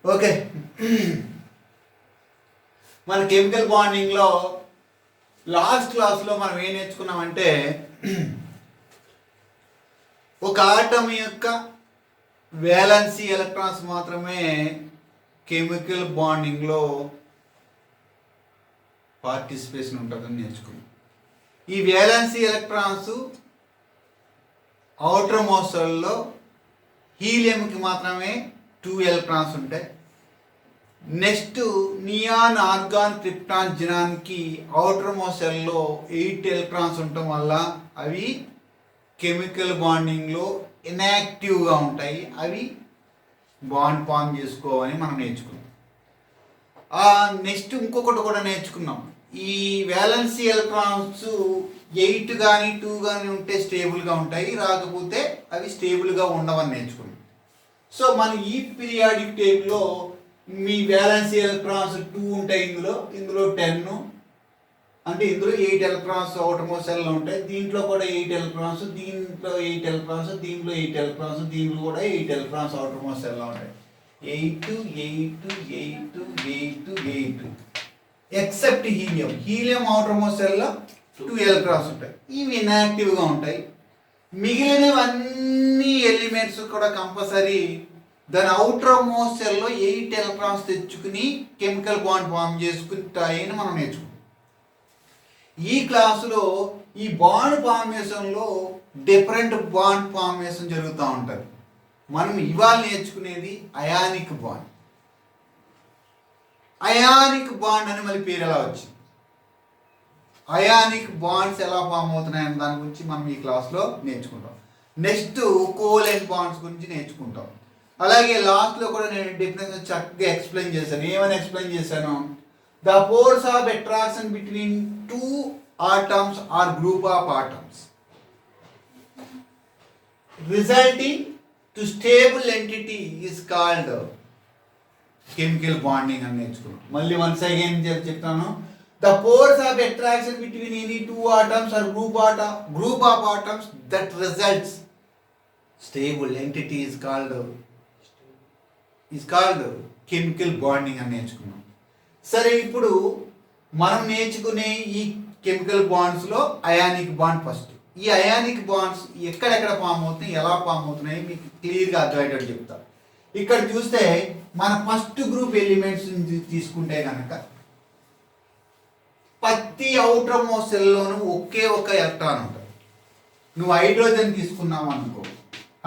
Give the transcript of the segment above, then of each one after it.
Okay, మన chemical బాండింగ్లో last క్లాస్లో మనం ఏం నేర్చుకున్నామంటే ఒక ఆటమ్ యొక్క వేలెన్సీ ఎలక్ట్రాన్స్ మాత్రమే కెమికల్ బాండింగ్లో పార్టిసిపేషన్ ఉంటుందని నేర్చుకున్నాం. ఈ వేలెన్సీ ఎలక్ట్రాన్స్ ఔటర్ మోస్టర్లో హీలియంకి మాత్రమే 2 ఎలక్ట్రాన్స్ ఉంటాయి. నెక్స్ట్ నియాన్, ఆర్గాన్, క్రిప్టాన్, జినాన్కి ఔటర్ మోస్టర్లో 8 ఎలక్ట్రాన్స్ ఉండటం వల్ల అవి కెమికల్ బాండింగ్లో ఇన్యాక్టివ్గా ఉంటాయి. అవి బాండ్ ఫామ్ చేసుకోవని మనం నేర్చుకున్నాం. నెక్స్ట్ ఇంకొకటి కూడా నేర్చుకున్నాం. ఈ వ్యాలెన్సీ ఎలక్ట్రాన్స్ 8 కానీ 2 కానీ ఉంటే స్టేబుల్గా ఉంటాయి, రాకపోతే అవి స్టేబుల్గా ఉండవని నేర్చుకున్నాం. సో మన ఈ పీరియాడిక్ టేబుల్లో మీ వ్యాలెన్సీ ఎలక్ట్రాన్స్ 2 ఉంటాయి, ఇందులో 10, అంటే ఇందులో 8 ఎలక్ట్రాన్స్ అవుటర్ మోస్ట్ సెల్లో ఉంటాయి. దీంట్లో కూడా 8 ఎలక్ట్రాన్స్, దీంట్లో 8 ఎలక్ట్రాన్స్, దీంట్లో 8 ఎలక్ట్రాన్స్, దీంట్లో కూడా 8 ఎలక్ట్రాన్స్ అవుటర్ మోస్ట్ సెల్లో ఉంటాయి. 8 8 8 8 8 ఎక్సెప్ట్ హీలియం అవుటర్ మోస్ట్ సెల్లో 2 ఎలక్ట్రాన్స్ ఉంటాయి. ఇవి ఇన్యాక్టివ్గా ఉంటాయి. మిగిలినవన్నీ ఎలిమెంట్స్ కూడా కంపల్సరీ దాని అవుటర్ మోస్ట్ సెల్లో 8 ఎలక్ట్రాన్స్ తెచ్చుకుని కెమికల్ బాండ్ ఫామ్ చేసుకుంటాయని మనం నేర్చుకుంటాం. ఈ క్లాసులో ఈ బాండ్ ఫార్మేషన్లో డిఫరెంట్ బాండ్ ఫార్మేషన్ జరుగుతూ ఉంటుంది. మనం ఇవాళ నేర్చుకునేది అయానిక్ బాండ్. అయానిక్ బాండ్ అని మళ్ళీ పేరు ఎలా వచ్చింది, అయానిక్ బాండ్స్ ఎలా ఫామ్ అవుతున్నాయని దాని గురించి మనం ఈ క్లాస్లో నేర్చుకుంటాం. నెక్స్ట్ కోవలెంట్ బాండ్స్ గురించి నేర్చుకుంటాం. అలాగే లాస్ట్లో కూడా నేను డెఫినేషన్ చక్కగా ఎక్స్ప్లెయిన్ చేశాను. ఏమని ఎక్స్ప్లెయిన్ చేశాను? The force of attraction between 2 atoms or group of atoms resulting to stable entity is called chemical bonding అని నేర్చుకున్నాం. మళ్ళీ వన్స్ అగైన్ చెప్తాను. The force of attraction between any 2 atoms or group of atoms that results stable entity is called chemical bonding అని నేర్చుకున్నాం. సరే, ఇప్పుడు మనం నేర్చుకునే ఈ కెమికల్ బాండ్స్లో అయానిక్ బాండ్ ఫస్ట్. ఈ అయానిక్ బాండ్స్ ఎక్కడెక్కడ ఫామ్ అవుతున్నాయి, ఎలా ఫామ్ అవుతున్నాయి మీకు క్లియర్గా అర్థమయ్యేటట్టు చెప్తా. ఇక్కడ చూస్తే మన ఫస్ట్ గ్రూప్ ఎలిమెంట్స్ తీసుకుంటే కనుక ప్రతి అవుటర్ మోస్ట్ సెల్లోనూ ఒకే ఒక ఎలక్ట్రాన్ ఉంటుంది. నువ్వు హైడ్రోజన్ తీసుకున్నావు అనుకో,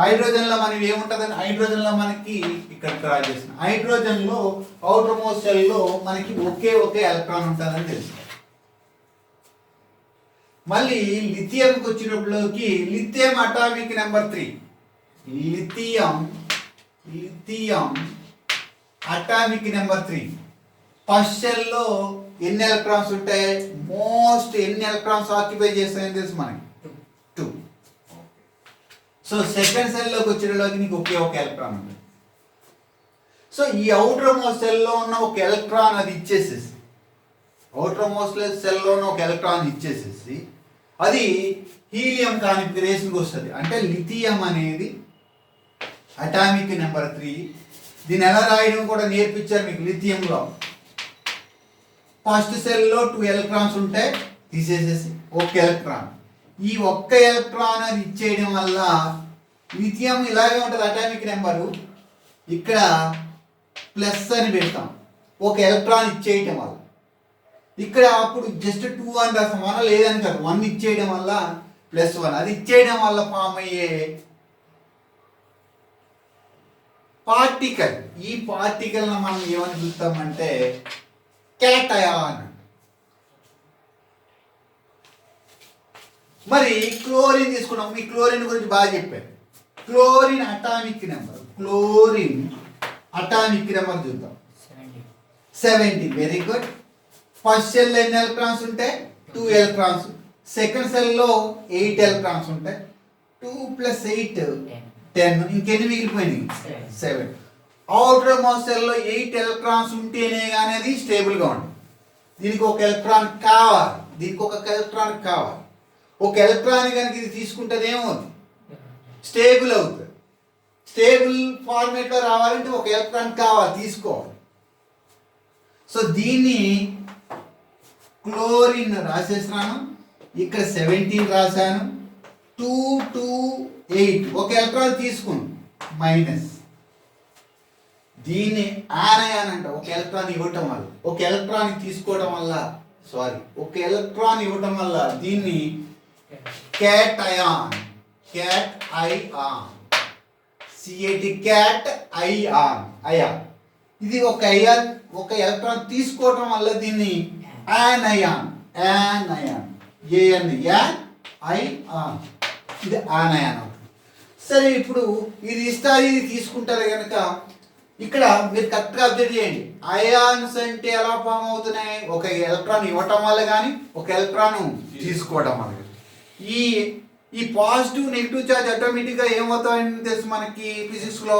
హైడ్రోజన్లో మనకి ఏముంటుందని, హైడ్రోజన్లో మనకి ఇక్కడ డ్రా చేసిన హైడ్రోజన్లో అవుటర్ మోస్ట్ సెల్లో మనకి ఒకే ఎలక్ట్రాన్ ఉంటుందని తెలుసు. మళ్ళీ లిథియంకి వచ్చినప్పటికి lithium atomic number 3, lithium atomic number 3 first సెల్లో ఎన్ని ఎలక్ట్రాన్స్ ఉంటాయి, ఎన్ని ఎలక్ట్రాన్స్ ఆక్యుపై చేస్తాయని తెలుసు మనకి 2. సో సెకండ్ సెల్లోకి వచ్చేటలోకి నీకు ఒకే ఎలక్ట్రాన్ ఉంది. సో ఈ అవుటర్ మోస్ట్ సెల్లో ఉన్న ఒక ఎలక్ట్రాన్ అది ఇచ్చేసేసి, అవుటర్ మోస్ట్ సెల్లో ఉన్న ఒక ఎలక్ట్రాన్ ఇచ్చేసేసి అది హీలియం కాన్ఫిగరేషన్కి వస్తుంది. అంటే లిథియం అనేది అటామిక్ నెంబర్ 3. దీన్ని ఎలా రాయడం కూడా నేర్పించారు మీకు లిథియంలో. ఫస్ట్ సెల్లో 2 ఎలక్ట్రాన్స్ ఉంటాయి, తీసేసేసి ఒక ఎలక్ట్రాన్, ఈ ఒక్క ఎలక్ట్రాన్ అది ఇచ్చేయడం వల్ల లిథియం ఇలాగే ఉంటుంది అటామిక్ నెంబరు. ఇక్కడ ప్లస్ అని పెడతాం ఒక ఎలక్ట్రాన్ ఇచ్చేయటం వల్ల. ఇక్కడ అప్పుడు జస్ట్ 2 అని రాస్తాం, 1 లేదని కాదు, 1 ఇచ్చేయడం వల్ల +1. అది ఇచ్చేయడం వల్ల ఫామ్ అయ్యే పార్టికల్, ఈ పార్టికల్ని మనం ఏమని పిలుస్తామంటే క్యాటయాన్. మరి క్లోరిన్ తీసుకున్నాం, మీ క్లోరిన్ గురించి బాగా చెప్పారు. క్లోరిన్ అటామిక్ నెంబర్ చూద్దాం, 70. Very good. ఫస్ట్ సెల్లో ఎన్ని ఎలక్ట్రాన్స్ ఉంటాయి, 2 ఎలక్ట్రాన్స్. సెకండ్ సెల్లో 8 ఎలక్ట్రాన్స్ ఉంటాయి. 2 + 8 10. ఇంకెన్ని మిగిలిపోయినాయి, 7. అవుటర్ మోస్ట్ సెల్లో 8 ఎలక్ట్రాన్స్ ఉంటేనే కానీ అది స్టేబుల్గా ఉంటుంది. దీనికి ఒక ఎలక్ట్రాన్ కావాలి, ఒక ఎలక్ట్రాన్ కనుక ఇది తీసుకుంటేనేమవుతుంది, స్టేబుల్ అవుతుంది. స్టేబుల్ ఫార్మేట్లో రావాలంటే ఒక ఎలక్ట్రాన్ కావాలి, తీసుకోవాలి. సో దీన్ని క్లోరిన్ రాసేస్తున్నాను, ఇక్కడ 17 రాశాను, 2 2 8 ఒక ఎలక్ట్రాన్ తీసుకుని మైనస్. దీన్ని ఆనయాన్ అంట, ఒక ఎలక్ట్రాన్ ఇవ్వటం వల్ల, ఒక ఎలక్ట్రాన్ తీసుకోవడం వల్ల, ఒక ఎలక్ట్రాన్ ఇవ్వటం వల్ల దీన్ని cation, cat ion, CAT cat ion. ఇది ఒక ఎలక్ట్రాన్ తీసుకోవటం వల్ల దీన్ని యానయాన్, యాన్ ఐఆన్, ఇది యానయాన్ అవుతుంది. సరే, ఇప్పుడు ఇది ఇస్తారు, ఇది తీసుకుంటారు కనుక ఇక్కడ మీరు కరెక్ట్గా అబ్జర్వ్ చేయండి. అయాన్స్ అంటే ఎలా ఫామ్ అవుతున్నాయి? ఒక ఎలక్ట్రాన్ ఇవ్వటం వల్ల కానీ, ఒక ఎలక్ట్రాన్ తీసుకోవడం వల్ల. ఈ పాజిటివ్ నెగిటివ్ చార్జ్ ఆటోమేటిక్గా ఏమవుతాయని తెలుసు మనకి ఫిజిక్స్లో,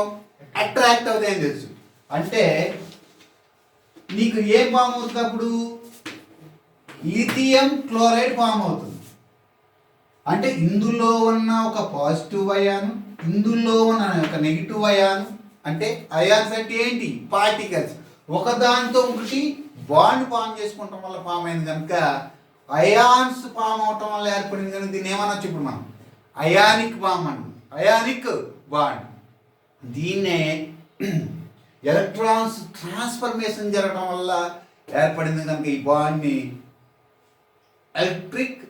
అట్రాక్ట్ అవుతాయని తెలుసు. అంటే నీకు ఏం ఫామ్ అవుతుంది అప్పుడు? లిథియం క్లోరైడ్ ఫామ్ అవుతుంది. అంటే ఇందులో ఉన్న ఒక పాజిటివ్ అయాను, ఇందులో ఉన్న ఒక నెగిటివ్ అయాను. అంటే అయాన్స్ అంటే ఏంటి? పార్టికల్స్ ఒకదానితో ఒకటి బాండ్ ఫామ్ చేసుకోవటం వల్ల ఫామ్ అయింది కనుక అయాన్స్ ఫామ్ అవటం వల్ల ఏర్పడింది కనుక దీన్ని ఏమనొచ్చు ఇప్పుడు మనం? అయానిక్ బాండ్ అన్న, అయానిక్ బాండ్. దీన్నే ఎలక్ట్రాన్స్ ట్రాన్స్ఫర్మేషన్ జరగడం వల్ల ఏర్పడింది కనుక ఈ బాండ్ని ఎలక్ట్రిక్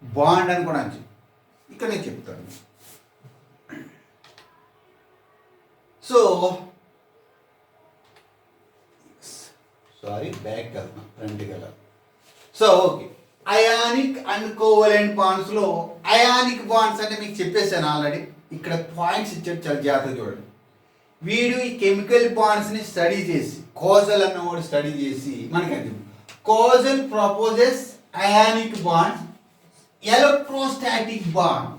బాండ్ అని కూడా అంచు. ఇక్కడ నేను చెప్తాను. సో బ్యాక్ వెళ్తాం, ఫ్రంట్కి వెళ్ళాలి. So okay, ionic and covalent బాండ్స్లో అయానిక్ బాండ్స్ అంటే మీకు చెప్పేసాను ఆల్రెడీ. ఇక్కడ పాయింట్స్ ఇచ్చాడు, చాలా జాగ్రత్తగా చూడండి. వీడు ఈ కెమికల్ బాండ్స్ని స్టడీ చేసి, కోజల్ అన్నవాడు స్టడీ చేసి మనకి Kossel proposes ionic bond, electrostatic bond.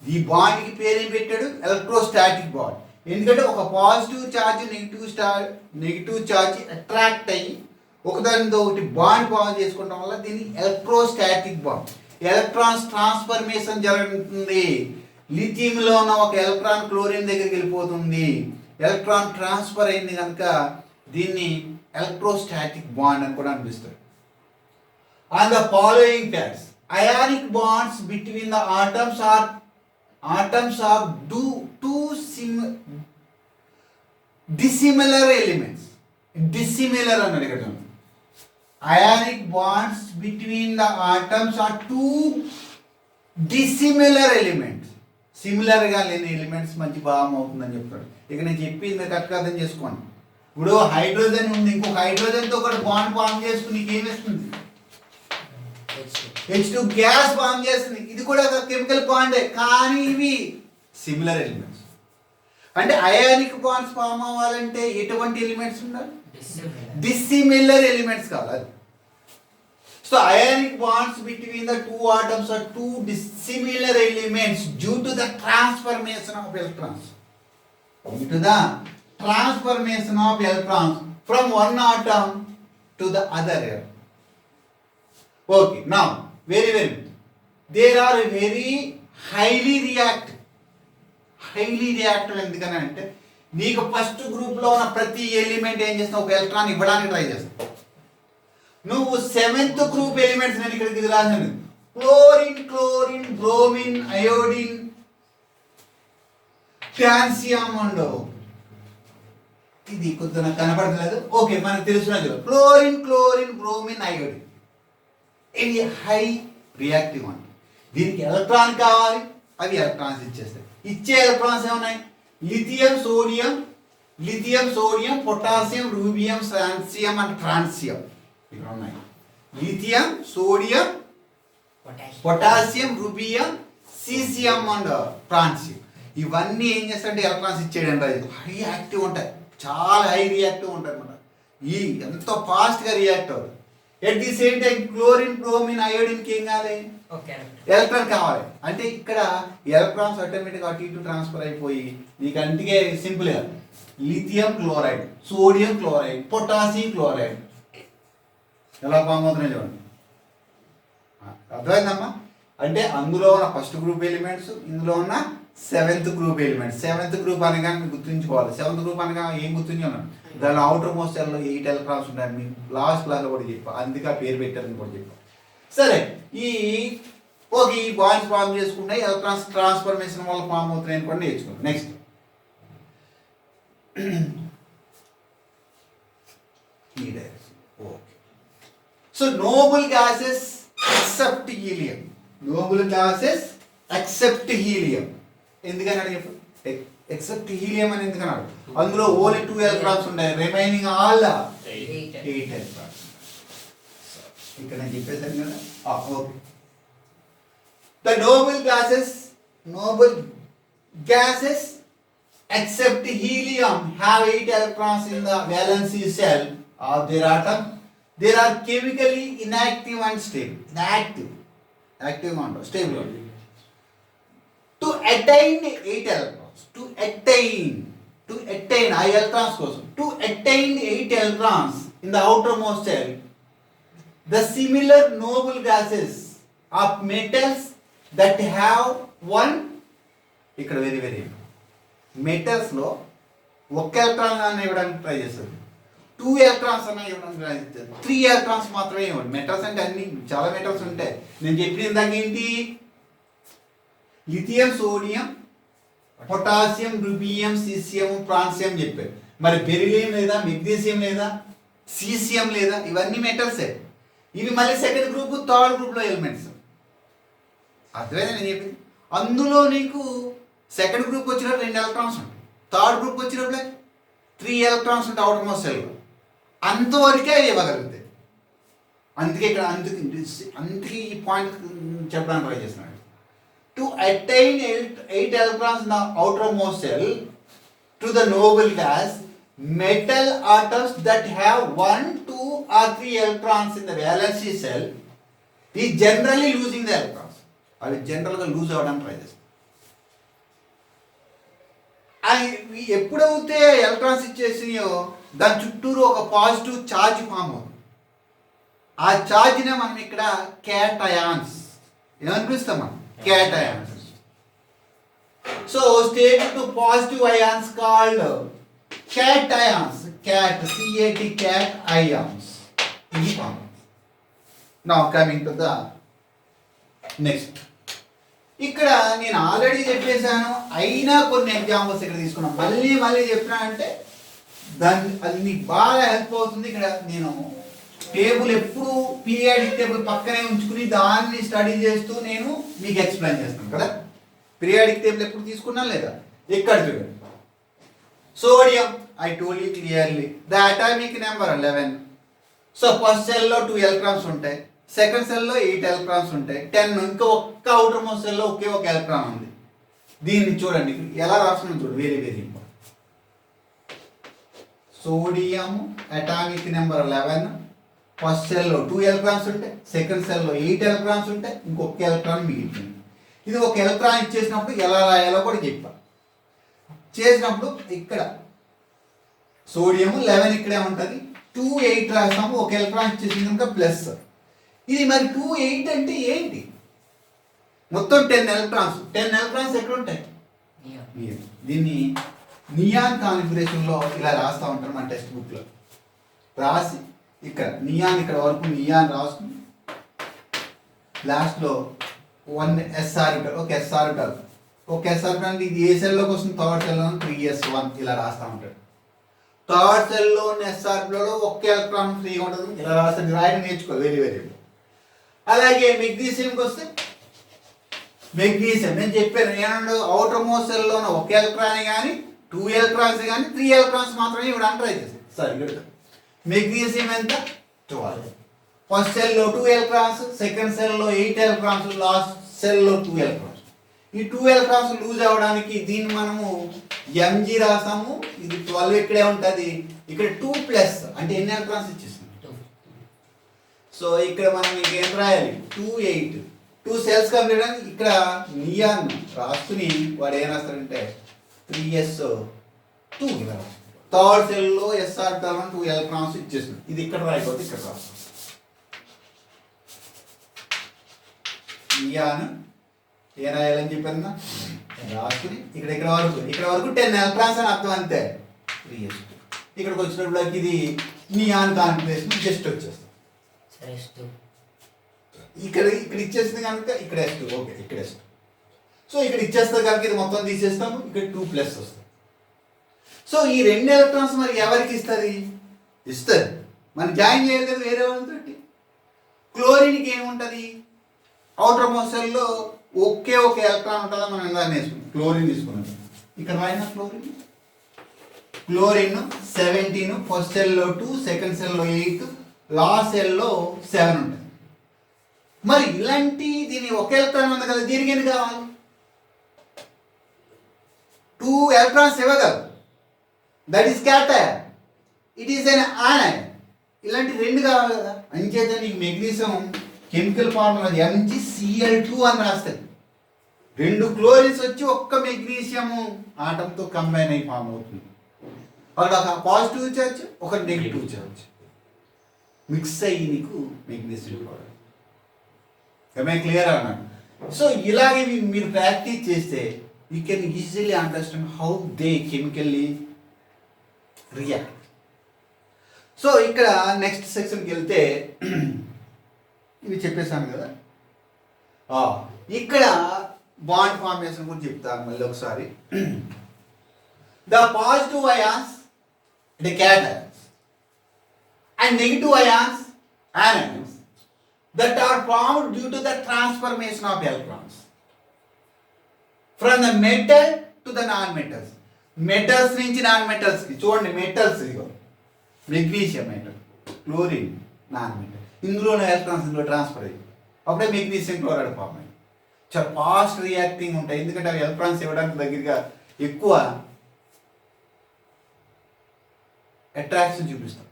ఈ బాండ్కి పేరేం పెట్టాడు? Electrostatic bond. ఎందుకంటే ఒక positive charge negative charge attract అయ్యి ఒకదానితో ఒకటి బాండ్ ఫామ్ చేసుకోవడం వల్ల దీన్ని ఎలక్ట్రోస్టాటిక్ బాండ్. ఎలక్ట్రాన్స్ ట్రాన్స్ఫర్మేషన్ జరుగుతుంది. లిథియంలో ఉన్న ఒక ఎలక్ట్రాన్ క్లోరిన్ దగ్గరికి వెళ్ళిపోతుంది, ఎలక్ట్రాన్ ట్రాన్స్ఫర్ అయింది కనుక దీన్ని ఎలక్ట్రోస్టాటిక్ బాండ్ అని కూడా అనిపిస్తుంది. And the following facts: ionic bonds between the atoms are two dissimilar elements. Dissimilar అన్నాడు ఇక్కడ. Ionic bonds between the atoms are two dissimilar elements. సిమిలర్గా లేని ఎలిమెంట్స్ మంచి భావం అవుతుందని చెప్తాడు. ఇక నేను చెప్పింది మీరు కరెక్ట్గా అర్థం చేసుకోండి. ఇప్పుడు హైడ్రోజన్ ఉంది, ఇంకొక హైడ్రోజన్తో ఒకటి బాండ్ ఫామ్ చేసుకుని నీకు ఏమిస్తుంది? H2 గ్యాస్ ఫామ్ చేస్తుంది. ఇది కూడా ఒక కెమికల్ బాండే, కానీ ఇవి సిమిలర్ ఎలిమెంట్స్. అంటే అయానిక్ బాండ్స్ ఫామ్ అవ్వాలంటే ఎటువంటి ఎలిమెంట్స్ ఉండాలి? డిస్సిమిలర్ ఎలిమెంట్స్ కావాలి. So ionic bonds between the two atoms are two dissimilar elements due to the transformation of electrons. Due to the transformation of electrons from one atom to the other. Okay, now very well. There are very highly reactive ఎందుకని అంటే నీకు first గ్రూప్లో ఉన్న ప్రతి element ఏం చేస్తావు? ఒక electron ఇవ్వడానికి ట్రై చేస్తావు. నువ్వు 7th గ్రూప్ ఎలిమెంట్స్ నేను ఇక్కడికి ఇది రాశాను. క్లోరిన్, బ్రోమిన్, అయోడిన్, కాల్షియం ఉండవు. ఇది కొద్దిగా నాకు కనపడలేదు. ఓకే, మనకు తెలుసున్నది క్లోరిన్, బ్రోమిన్, అయోడిన్. ఇది హై రియాక్టివ్ అంట. దీనికి ఎలక్ట్రాన్ కావాలి, అవి ఎలక్ట్రాన్స్ ఇచ్చేస్తాయి. ఇచ్చే ఎలక్ట్రాన్స్ ఏమున్నాయి? Lithium, sodium, potassium, rubidium, francium and ట్రాన్సియం. ఇక్కడ ఉన్నాయి lithium, sodium, potassium, rubidium, caesium and ట్రాన్సియం. ఇవన్నీ ఏం చేస్తారంటే ఎలక్ట్రాన్స్ ఇచ్చేయండి. హై యాక్టివ్ ఉంటాయి, చాలా హై రియాక్టివ్ ఉంటాయి అనమాట. ఎంతో ఫాస్ట్గా రియాక్ట్ అవుతుంది. At the same time chlorine, bromine, అయోడిన్కి ఏం కావాలి? ఎలక్ట్రాన్ కావాలి. అంటే ఇక్కడ ఎలక్ట్రాన్స్ ఆటోమేటిక్గా అటు ఇటు ట్రాన్స్ఫర్ అయిపోయి నీకు అంటికే సింపుల్గా lithium chloride, sodium chloride, potassium chloride ఎలా ఫామ్ అవుతున్నాయి చూడండి. అర్థమైందమ్మా? అంటే అందులో ఉన్న ఫస్ట్ గ్రూప్ ఎలిమెంట్స్, ఇందులో ఉన్న seventh group element. Seventh group అనగా మీకు గుర్తుంచుకోవాలి. సెవెంత్ గ్రూప్ అనగా ఏం గుర్తుంచుకున్నాను, దాని అవుటర్ మోస్ట్ సెల్లో 8 ఎలక్ట్రాన్స్ ఉంటాయని మీకు లాస్ట్ క్లాస్లో కూడా చెప్పాను, అందుకే ఆ పేరు పెట్టారని కూడా చెప్పాను. సరే, ఈ బాండ్స్ ఫామ్ చేసుకుంటే ఎలక్ట్రాన్స్ ట్రాన్స్ఫర్మేషన్ వల్ల ఫామ్ అవుతున్నాయని కూడా నేర్చుకున్నాం. Next okay. So Nobel gases except helium. Nobel gases except helium ఎందుకని అడిగి ఎక్సెప్ట్ హీలియం అని ఎందుకన్నాడు, అందులో ఓన్లీ 2 ఎలక్ట్రాన్స్ ఉన్నాయి, రిమైనింగ్ ఆల్ 8 ఎలక్ట్రాన్స్. ఇక్కడ నేను చెప్పేసాను కదా. Okay. The Nobel gases except helium have 8 electrons in the valency shell of their atom. They are chemically inactive and stable. Active and stable. To attain 8 electrons, to attain electrons కోసం, to attain 8 electrons in the outermost shell, the similar noble gases of metals that have one, ఇక్కడ very very మెటల్స్లో ఒక electron అన్న ఇవ్వడానికి try చేస్తుంది, 2 electrons అన్న ఇవ్వడానికి try చేస్తుంది, 3 electrons మాత్రమే ఇవ్వండి. మెటల్స్ అంటే అన్ని చాలా మెటల్స్ ఉంటాయి. నేను చెప్పిన ఇందాక ఏంటి, lithium, sodium, potassium, rubidium, caesium, francium చెప్పారు. మరి బెరిలియం లేదా, మెగ్నీషియం లేదా, సీసియం లేదా, ఇవన్నీ మెటల్సే. ఇవి మళ్ళీ సెకండ్ గ్రూప్, థర్డ్ గ్రూప్లో ఎలిమెంట్స్. అర్థమైనా నేను చెప్పింది? అందులో నీకు సెకండ్ గ్రూప్ వచ్చినప్పుడు 2 ఎలక్ట్రాన్స్ ఉంటాయి, థర్డ్ గ్రూప్ వచ్చినప్పుడు 3 ఎలక్ట్రాన్స్ ఉంటాయి అవుటర్ మోస్ట్ సెల్లో. అంతవరకే ఇవ్వగలుగుతాయి. అందుకే ఇక్కడ అందుకే ఈ పాయింట్ చెప్పడానికి ట్రై చేస్తున్నాడు. To attain 8 electrons in the outermost shell to the noble gas, metal atoms that have 1, 2 or 3 electrons in the valency shell is generally losing the electrons. అవి జనరల్గా లూజ్ అవ్వడానికి ట్రై చేస్తాయి. అవి ఎప్పుడైతే ఎలక్ట్రాన్స్ ఇచ్చేసినాయో దాని చుట్టూరు ఒక పాజిటివ్ ఛార్జ్ ఫామ్ అవుతుంది. ఆ ఛార్జ్నే మనం ఇక్కడ క్యాటయాన్స్ ఏమని పిలుస్తాం, మనం cations. So stable to positive ions called cations. Cat ions. Now coming to the next. ఇక్కడ నేను ఆల్రెడీ చెప్పేశాను, అయినా కొన్ని ఎగ్జాంపుల్స్ ఇక్కడ తీసుకున్నాం. మళ్ళీ చెప్పినా అంటే అది నీకు బాగా హెల్ప్ అవుతుంది. ఇక్కడ నేను టేబుల్ ఎప్పుడు పీరియాడిక్ టేబుల్ పక్కనే ఉంచుకుని దాన్ని స్టడీ చేస్తూ నేను మీకు ఎక్స్ప్లెయిన్ చేస్తాను కదా. పీరియాడిక్ టేబుల్ ఎప్పుడు తీసుకున్నాను లేదా, ఇక్కడ చూడండి. Sodium I told you clearly the atomic number 11. So first సెల్లో 2 ఎలక్ట్రాన్స్ ఉంటాయి, సెకండ్ సెల్లో 8 ఎలక్ట్రాన్స్ ఉంటాయి, 10. ఇంకా ఒక్క అవుటర్ మోస్ట్ సెల్లో ఒకే ఒక ఎలక్ట్రాన్ ఉంది. దీన్ని చూడండి ఎలా రాస్తున్నాను చూడండి, very very important. Sodium atomic number 11, first సెల్లో 2 ఎలక్ట్రాన్స్ ఉంటాయి, సెకండ్ సెల్లో 8 ఎలక్ట్రాన్స్ ఉంటాయి, ఇంకొక ఎలక్ట్రాన్ మిగిలిపోయింది. ఇది ఒక ఎలక్ట్రాన్ ఇచ్చేసినప్పుడు ఎలా రాయాలో కూడా చెప్పా. చేసినప్పుడు ఇక్కడ సోడియం 11 ఇక్కడే ఉంటుంది, 2, 8 రాస్తాము. ఒక ఎలక్ట్రాన్ ఇచ్చేసింది కనుక ప్లస్. ఇది మరి 2, 8 అంటే ఏంటి? మొత్తం 10 ఎలక్ట్రాన్స్. 10 ఎలక్ట్రాన్స్ ఎక్కడ ఉంటాయి? దీన్ని నియాన్ కాన్ఫిగరేషన్లో ఇలా రాస్తూ ఉంటారు మన టెక్స్ట్ బుక్లో. రాసి ఇక్కడ నియాన్ ఇక్కడ వరకు నియాన్ రాసుకుని లాస్ట్లో 1 s ఆర్బిటల్, ఒక s ఆర్బిటల్, ఒక s ఆర్బిటల్ అంటే ఇది ఏ సెల్లోకి వస్తుంది, థర్డ్ సెల్లో 3s1 ఇలా రాస్తూ ఉంటాడు. థర్డ్ సెల్లో s ఆర్బిటల్లో ఒక్క ఎలక్ట్రాన్ ఫ్రీగా ఉంటుంది, ఇలా రాస్తాను. రాయడం నేర్చుకో, వెరీ వెరీ. అలాగే మెగ్నీషియంకి వస్తే మెగ్నీషియం నేను చెప్పాను, ఏమన్నా అవుటర్ మోస్ట్ సెల్లో ఒక ఎలక్ట్రాన్ కానీ 2 ఎలక్ట్రాన్స్ కానీ 3 ఎలక్ట్రాన్స్ మాత్రమే ఇవ్వడానికి ట్రై చేస్తాను. సరే, ఇక్కడ మెగ్నీషియం ఎంత 12. ఫస్ట్ సెల్లో 2 ఎలక్ట్రాన్స్, సెకండ్ సెల్లో 8 ఎలక్ట్రాన్స్, లాస్ట్ సెల్లో 2 ఎలక్ట్రాన్స్. ఈ 2 ఎలక్ట్రాన్స్ లూజ్ అవ్వడానికి దీన్ని మనము mg రాసాము. ఇది 12 ఇక్కడే ఉంటుంది, ఇక్కడ 2+ అంటే ఎన్ని ఎలక్ట్రాన్స్ ఇచ్చేస్తుంది. సో ఇక్కడ మనం ఏం రాయాలి, 2, 8, 2 సెల్స్ కంప్లీట్ అని ఇక్కడ నియాన్ రాసుకుని వాడు ఏం రాస్తాడంటే 3s2 ఇలా. థర్డ్ సెల్లో ఎస్ఆర్టాల్ 2 ఎలక్ట్రాన్స్ ఇచ్చేస్తుంది. ఇది ఇక్కడ రాయకపోతే ఇక్కడ రాస్తాం. నియాన్ ఏ రాయాలని చెప్పాను రాసుకుని ఇక్కడ వరకు 10 ఎలక్ట్రాన్స్ అని అర్థం అంతే. 3s2 ఇక్కడికి వచ్చినప్పుడు ఇది నియాన్ కాన్ఫిగరేషన్ జస్ట్ వచ్చేస్తాం. ఇక్కడ ఇచ్చేస్తుంది కనుక ఇక్కడ S2 ఓకే ఇక్కడ S2. సో ఇక్కడ ఇచ్చేస్తుంది కనుక ఇది మొత్తం తీసేస్తాము, ఇక్కడ 2+ వస్తుంది. సో ఈ 2 ఎలక్ట్రాన్స్ మరి ఎవరికి ఇస్తుంది? మనం జాయిన్ చేయాలి కదా వేరే వాళ్ళతో. క్లోరిన్కి ఏముంటుంది? అవుటర్ మోస్ట్ సెల్లో ఒకే ఒక ఎలక్ట్రాన్ ఉంటుందా? మనం ఇందాక నేర్చుకున్నాం. క్లోరిన్ తీసుకున్నాం. ఇక్కడ రాయినా క్లోరిన్ 17, ఫస్ట్ సెల్లో 2, సెకండ్ సెల్లో 8, లాస్ట్ సెల్లో 7 ఉంటుంది. మరి ఇలాంటి దీని ఒక ఎలక్ట్రాన్ ఉంది కదా, దీనికి ఎన్ని కావాలి? 2 ఎలక్ట్రాన్స్ ఇవ్వగలరు. That is cation, it is an anion. ఇలాంటి 2 కావాలి కదా. అంచేత నీకు మెగ్నీషియం కెమికల్ ఫార్ములా MgCl2 అని రాస్తుంది. 2 క్లోరిన్స్ వచ్చి ఒక్క మెగ్నీషియం ఆటంతో కంబైన్ అయి ఫామ్ అవుతుంది. అక్కడ ఒక పాజిటివ్ చార్జ్, ఒక నెగిటివ్ చార్జ్ మిక్స్ అయ్యి నీకు మెగ్నీషియం క్లోరైడ్. క్లియర్ అన్నాడు. సో ఇలాగే మీరు ప్రాక్టీస్ చేస్తే you can easily understand how they chemically react. So ఇక్కడ నెక్స్ట్ సెక్షన్కి వెళ్తే ఇవి చెప్పేశాను కదా. ఇక్కడ బాండ్ ఫార్మేషన్ గురించి చెప్తాను మళ్ళీ ఒకసారి. The positive ions the cations and negative ions anions that are formed due to the transformation of electrons from the metal to the non-metals. Metals నుంచి నాన్ మెటల్స్కి. చూడండి మెటల్స్ ఇదిగో magnesium metal, chlorine non metal. ఇందులో electrons ఇందులో transfer అయ్యి అప్పుడే magnesium chloride form అయ్యి చాలా fast reacting ఉంటాయి. ఎందుకంటే అవి ఎలక్ట్రాన్స్ ఇవ్వడానికి దగ్గరగా ఎక్కువ అట్రాక్షన్ చూపిస్తాం.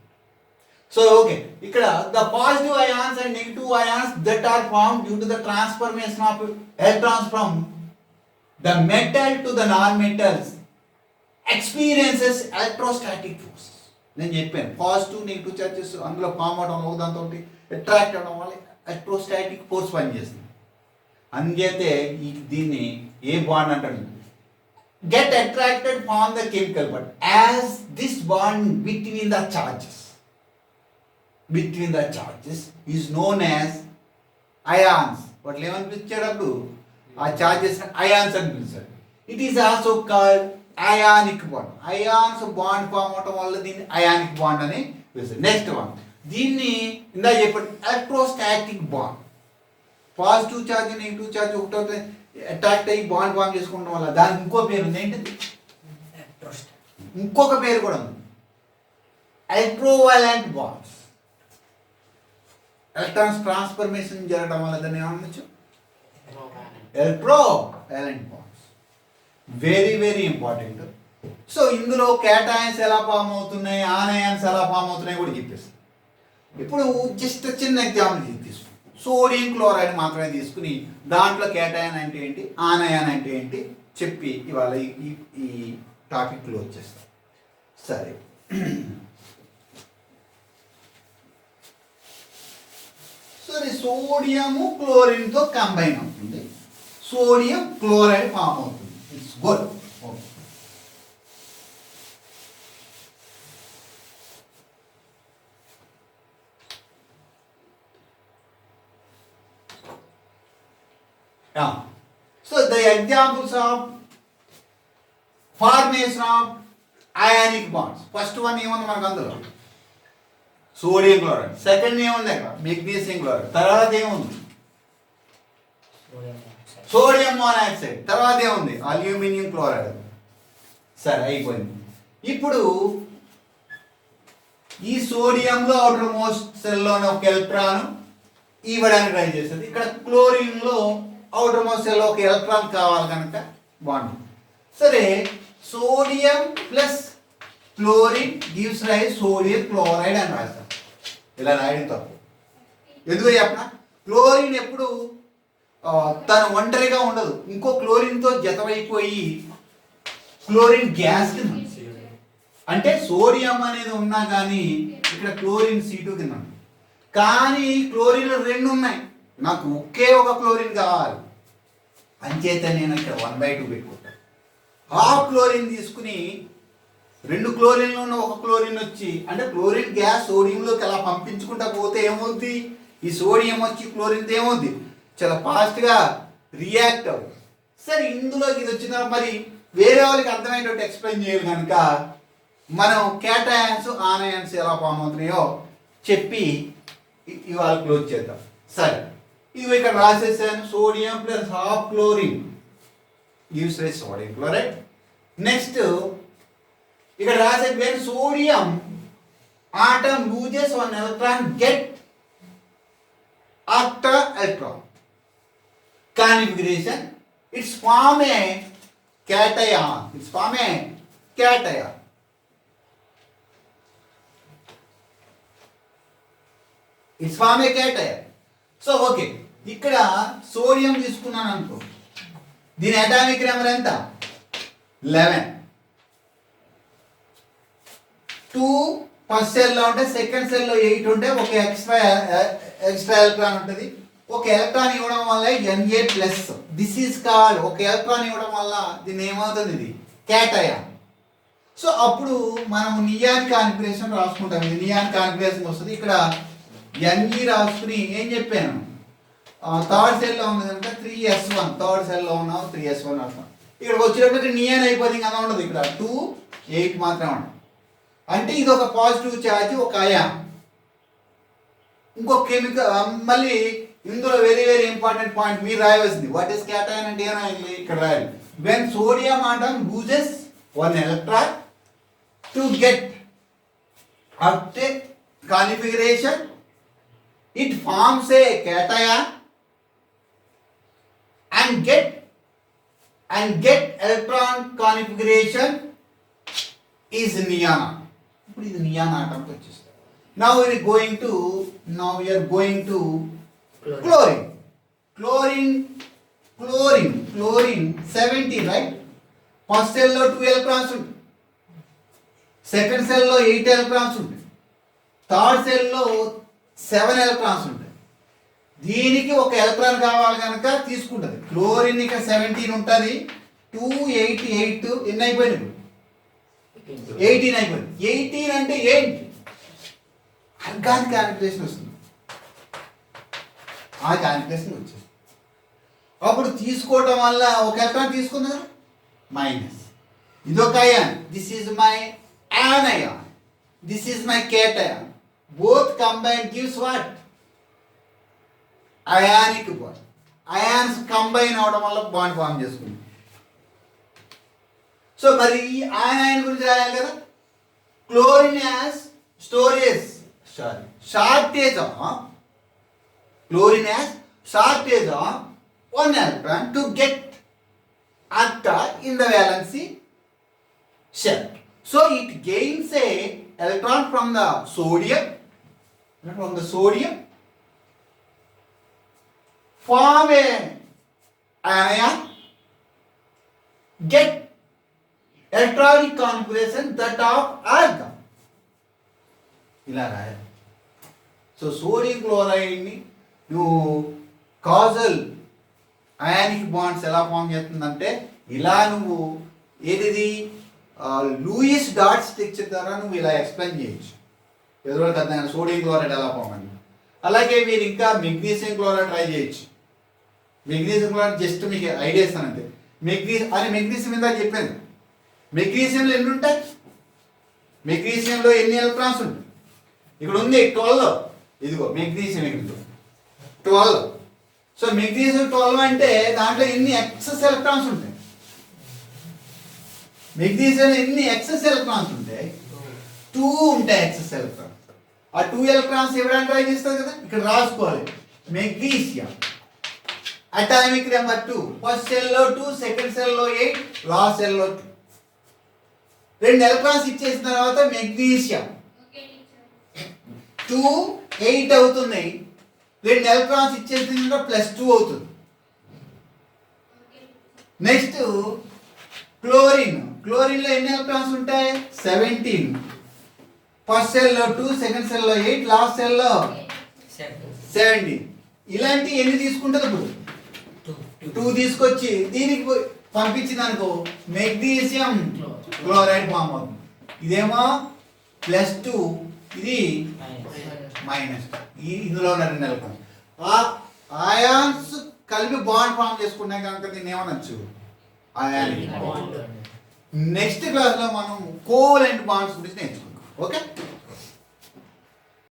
సో ఓకే, ఇక్కడ the positive ions and negative ions that are form due to the transformation of electrons from the metal to the non metals experiences electrostatic force. నేను చెప్పాను పాజిటివ్ నెగిటివ్ చార్జెస్ అందులో form అవడం వల్ల దాంతో attract అవడం వల్ల electrostatic force పనిచేస్తుంది. అందుచేతే దీన్ని ఏ బాండ్ అంటారు? get attracted from the chemical bond as this bond between the charges is known as ions. What ఏమని పిలిచేటప్పుడు ఆ చార్జెస్ అయాన్స్ అని పిలుస్తారు. It is also called ionic bond. Ions bond form అవటం వల్ల దీన్ని అయానిక్ బాండ్ అని పిలుస్తారు. నెక్స్ట్ వన్, దీన్ని ఇందా చెప్పండి electrostatic bond. Positive charge negative charge ఒకటో అట్రాక్ట్ అయ్యి బాండ్ ఫామ్ చేసుకోవడం వల్ల దానికి ఇంకో పేరు ఉంది. ఏంటిది? ఇంకొక పేరు కూడా ఉంది, ఎలక్ట్రోవాలెంట్ బాండ్స్. ఎలక్ట్రాన్స్ ట్రాన్స్ఫర్మేషన్ జరగడం వల్ల దాన్ని ఏమనొచ్చు? Electrovalent bonds. Very very important. So ఇందులో క్యాటయాన్స్ ఎలా ఫామ్ అవుతున్నాయి, ఆనయాన్స్ ఎలా ఫామ్ అవుతున్నాయి కూడా చెప్పేస్తాం. ఇప్పుడు జస్ట్ చిన్న ఎగ్జాంపుల్ తీసుకుంటాం. సోడియం క్లోరైడ్ మాత్రమే తీసుకుని దాంట్లో క్యాటయాన్ అంటే ఏంటి, ఆనయాన్ అంటే ఏంటి చెప్పి ఇవాళ ఈ టాపిక్లో వచ్చేస్తాం. సరే, సరే సోడియము క్లోరిన్తో కంబైన్ అవుతుంది, సోడియం క్లోరైడ్ ఫామ్ అవుతుంది. It's good. So the examples of formation of ionic bonds. First one ఏముంది మనకు అందులో? Sodium chloride. సెకండ్ ఏముంది అక్కడ? Magnesium chloride. తర్వాత ఏముంది? Sodium monoxide. తర్వాత ఏముంది? Aluminium chloride. సరే అయిపోయింది. ఇప్పుడు ఈ సోడియంలో అవుటర్ మోస్ట్ సెల్లోని ఒక ఎలక్ట్రాన్ ఇవ్వడానికి ట్రై చేస్తుంది. ఇక్కడ క్లోరిన్లో అవుటర్ మోస్ట్ సెల్లో ఒక ఎలక్ట్రాన్ కావాలి కనుక బాండ్. సరే, sodium plus chlorine gives rise sodium chloride అని రాస్తాం. ఇలా రాయడం తప్పు. ఎందుకో చెప్పనా? క్లోరిన్ ఎప్పుడు తను ఒంటరిగా ఉండదు, ఇంకో క్లోరిన్తో జతమైపోయి క్లోరిన్ గ్యాస్ కింద. అంటే సోడియం అనేది ఉన్నా కానీ ఇక్కడ క్లోరిన్ C2 కింద. కానీ క్లోరిన్లు 2 ఉన్నాయి, నాకు ఒకే ఒక క్లోరిన్ కావాలి. అంచేత నేను ఇక్కడ 1/2 పెట్టుకుంటాను. హాఫ్ క్లోరిన్ తీసుకుని 2 క్లోరిన్లు ఉన్న ఒక క్లోరిన్ వచ్చి అంటే క్లోరిన్ గ్యాస్ సోడియంలోకి అలా పంపించుకుంటా పోతే ఏమవుద్ది, ఈ సోడియం వచ్చి క్లోరిన్తో ఏమవుద్ది, చాలా ఫాస్ట్గా రియాక్ట్ అవుతుంది. సరే ఇందులోకి ఇది వచ్చిన మరి వేరే వాళ్ళకి అర్థమయ్యేటట్టు ఎక్స్ప్లెయిన్ చేయాలి కనుక మనం క్యాటయాన్స్ ఆనయాన్స్ ఎలా ఫామ్ అవుతున్నాయో చెప్పి ఇవాళ క్లోజ్ చేద్దాం. సరే ఇది ఇక్కడ రాసేసాను, sodium plus half chlorine gives rise sodium chloride. Next ఇక్కడ రాసే when sodium atom loses 1 electron get octa electron configuration, it's form a cation, it's form a cation. It's form a cation. So okay, ఇక్కడ sodium తీసుకున్నాను అనుకో, దీని atomic number ఎంత 11. 2 first సెల్లో ఉంటే second సెల్లో 8 ఉంటే ఒక ఎక్స్ట్రా ఎలక్ట్రాన్ ఉంటుంది. ఒక ఎలక్ట్రాన్ ఇవ్వడం వల్ల Na+. దిస్ ఈజ్ కాల్డ్, ఒక ఎలక్ట్రాన్ ఇవ్వడం వల్ల దీన్ని ఏమవుతుంది, ఇది క్యాటయాన్. సో అప్పుడు మనం నియాన్ కాన్ఫిగరేషన్ రాసుకుంటాం. ఇది నియాన్ కాన్ఫిగరేషన్ వస్తుంది. ఇక్కడ Ne రాసుకుని ఏం చెప్పాను, థర్డ్ సెల్లో ఉంది కనుక 3s1, థర్డ్ సెల్లో ఉన్నాం 3s1 రాస్తాం. ఇక్కడికి వచ్చేటప్పటికి నియాన్ అయిపోతుంది, ఇంకా ఉండదు. ఇక్కడ 2 8 మాత్రమే ఉంటుంది. అంటే ఇది ఒక పాజిటివ్ ఛార్జ్, ఒక అయాన్. ఇంకో కెమికల్ మళ్ళీ ఇందులో వెరీ వెరీ ఇంపార్టెంట్ పాయింట్ మీరు రాయవలసింది, వాట్ ఈస్ క్యాటయాన్ అంటే ఏమైంది ఇక్కడ రాయాలి. When sodium atom loses 1 electron to get octet configuration, it forms a cation and get electron configuration is neon. ఇప్పుడు ఇది నియాన్ ఆటంకి వచ్చేస్తుంది. Now we are going to chlorine. Chlorine 70, right? First సెల్లో 2 electrons ఉంటాయి, second సెల్లో 8 electrons ఉంటాయి, third సెల్లో 7 electrons ఉంటాయి. దీనికి ఒక ఎలక్ట్రాన్ కావాలి కనుక తీసుకుంటుంది. క్లోరిన్ ఇక్కడ 17 ఉంటుంది, 2 8 8 ఎన్ని అయిపోయినాయి, 18 అయిపోయింది. 18 అంటే ఏంటి, ఆర్గానిక్ కాన్ఫిగరేషన్ వస్తుంది. ఆ కాన్ఫిగరేషన్ వచ్చేస్తుంది. అప్పుడు తీసుకోవటం వల్ల ఒక ఎలక్ట్రాన్ తీసుకుంది కదా, మైనస్. ఇదొక ion, this is my anion, this is my cation. Both combine gives what, ionic bond. Ions combine అవడం వల్ల బాండ్ ఫామ్ చేసుకుంది. సో మరి ఈ అయాన్ గురించి రాయాలి కదా. Chlorine as shortage of chlorine as shortage of 1 electron to get octa in the valency shell. So it gains a electron from the sodium, form a anion, get electronic configuration that of argon. ఇలా రాయాలి. So sodium క్లోరైడ్ని నువ్వు Kajal ionic bonds ఎలా form చేస్తుందంటే ఇలా నువ్వు ఏది Louis dot structure ద్వారా నువ్వు ఇలా ఎక్స్ప్లెయిన్ చేయొచ్చు. ఎదురుగా అర్థం సోడియం క్లోరైడ్ ఎలా ఫామ్ అని. అలాగే మీరు ఇంకా మెగ్నీషియం క్లోరైడ్ ట్రై చేయొచ్చు. మెగ్నీషియం క్లోరైడ్ జస్ట్ మీకు ఐడియా ఇస్తాను అంతే. మెగ్నీషియం మీద చెప్పాను. మెగ్నీషియంలో ఎన్ని ఉంటాయి, మెగ్నీషియంలో ఎన్ని ఎలక్ట్రాన్స్ ఉంటాయి, ఇక్కడ ఉంది 12. ఇదిగో మెగ్నీషియం ఇక్కడ 12. సో మెగ్నీషియం 12 అంటే దాంట్లో ఎన్ని ఎక్సెస్ ఎలక్ట్రాన్స్ ఉంటాయి, మెగ్నీషియంలో ఎన్ని ఎక్సెస్ ఎలక్ట్రాన్స్ ఉంటాయి, 2 ఉంటాయి ఎక్సెస్ ఎలక్ట్రాన్స్. ఆ 2 electrons ఇవ్వడానికి ట్రై చేస్తారు కదా, ఇక్కడ రాసుకోవాలి. మెగ్నీషియం అటామిక్ నెంబర్ 2, ఫస్ట్ సెల్లో 2, సెకండ్ సెల్లో 8, లాస్ట్ సెల్లో 2. 2 electrons ఇచ్చేసిన తర్వాత మెగ్నీషియం 2 8 అవుతుంది. 2 electrons ఇచ్చేసిన తర్వాత +2 అవుతుంది. నెక్స్ట్ క్లోరిన్లో ఎన్ని ఎలక్ట్రాన్స్ ఉంటాయి, 17. ఫస్ట్ సెల్లో 2, సెకండ్ సెల్లో 8, లాస్ట్ సెల్లో 17. ఇలాంటి ఎన్ని తీసుకుంటుంది ఇప్పుడు 2 తీసుకొచ్చి దీనికి పంపించింది అనుకో మెగ్నీషియం క్లోరైడ్ ఫామ్ అవుతుంది. ఇదేమో +2 ఇది -2 ఇందులో ఉన్న 2 ఎలక్ట్రాన్స్ ఆ అయాన్స్ కలిపి బాండ్ ఫామ్ చేసుకున్నాం కనుక దీన్ని ఏమనొచ్చు అయానిక్ బాండ్. నెక్స్ట్ క్లాస్లో మనం కోవలెంట్ బాండ్స్ గురించి నేర్చుకుందాం. ఓకే.